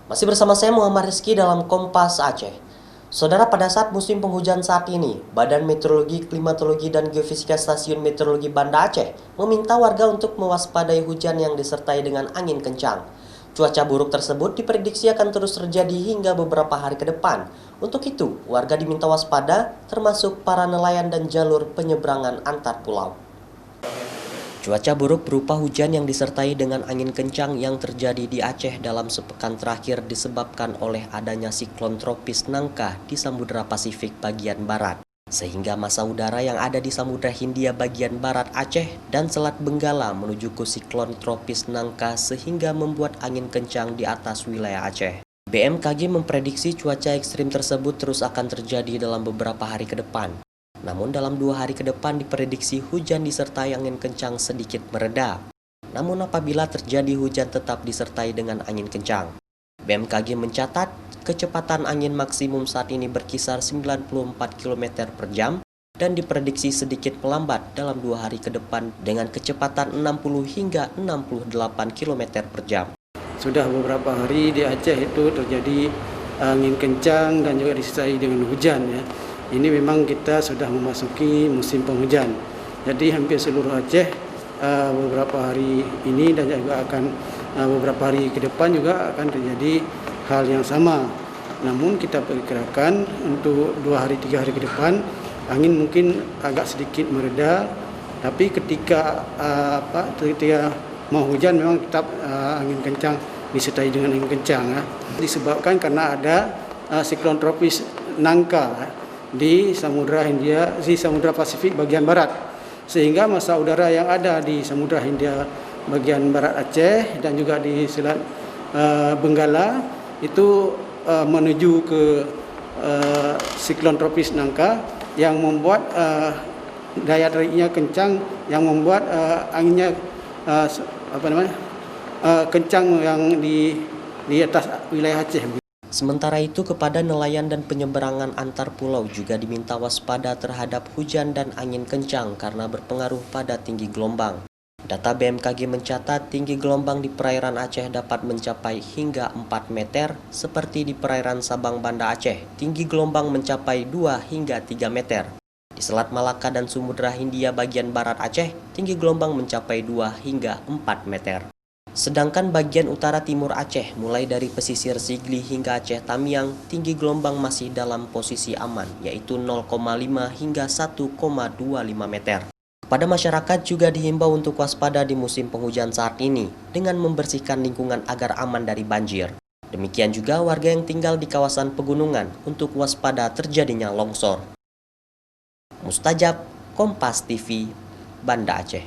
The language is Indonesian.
Masih bersama saya Muhammad Rizky dalam Kompas Aceh. Saudara, pada saat musim penghujan saat ini, Badan Meteorologi, Klimatologi, dan Geofisika Stasiun Meteorologi Banda Aceh meminta warga untuk mewaspadai hujan yang disertai dengan angin kencang. Cuaca buruk tersebut diprediksi akan terus terjadi hingga beberapa hari ke depan. Untuk itu, warga diminta waspada, termasuk para nelayan dan jalur penyeberangan antar pulau. Cuaca buruk berupa hujan yang disertai dengan angin kencang yang terjadi di Aceh dalam sepekan terakhir disebabkan oleh adanya siklon tropis Nangka di Samudra Pasifik bagian barat. Sehingga massa udara yang ada di Samudra Hindia bagian barat Aceh dan Selat Benggala menuju ke siklon tropis Nangka sehingga membuat angin kencang di atas wilayah Aceh. BMKG memprediksi cuaca ekstrim tersebut terus akan terjadi dalam beberapa hari ke depan. Namun dalam 2 hari ke depan diprediksi hujan disertai angin kencang sedikit mereda. Namun apabila terjadi hujan tetap disertai dengan angin kencang. BMKG mencatat kecepatan angin maksimum saat ini berkisar 94 km per jam dan diprediksi sedikit melambat dalam 2 hari ke depan dengan kecepatan 60 hingga 68 km per jam. Sudah beberapa hari di Aceh itu terjadi angin kencang dan juga disertai dengan hujan ya. Ini memang kita sudah memasuki musim penghujan. Jadi hampir seluruh Aceh beberapa hari ini dan juga akan beberapa hari ke depan juga akan terjadi hal yang sama. Namun kita perkirakan untuk 2 hari 3 hari ke depan angin mungkin agak sedikit mereda. Tapi ketika mau hujan memang tetap angin kencang disertai dengan angin kencang ya. Disebabkan karena ada siklon tropis Nangka di Samudra Pasifik bagian barat, sehingga massa udara yang ada di Samudra Hindia bagian barat Aceh dan juga di Selat Benggala itu menuju ke siklon tropis Nangka yang membuat daya tariknya kencang, yang membuat anginnya kencang yang di atas wilayah Aceh. Sementara itu, kepada nelayan dan penyeberangan antar pulau juga diminta waspada terhadap hujan dan angin kencang karena berpengaruh pada tinggi gelombang. Data BMKG mencatat tinggi gelombang di perairan Aceh dapat mencapai hingga 4 meter, seperti di perairan Sabang Banda Aceh, tinggi gelombang mencapai 2 hingga 3 meter. Di Selat Malaka dan Samudra Hindia bagian barat Aceh, tinggi gelombang mencapai 2 hingga 4 meter. Sedangkan bagian utara timur Aceh, mulai dari pesisir Sigli hingga Aceh Tamiang, tinggi gelombang masih dalam posisi aman, yaitu 0,5 hingga 1,25 meter. Kepada masyarakat juga dihimbau untuk waspada di musim penghujan saat ini, dengan membersihkan lingkungan agar aman dari banjir. Demikian juga warga yang tinggal di kawasan pegunungan untuk waspada terjadinya longsor. Mustajab, Kompas TV, Banda Aceh.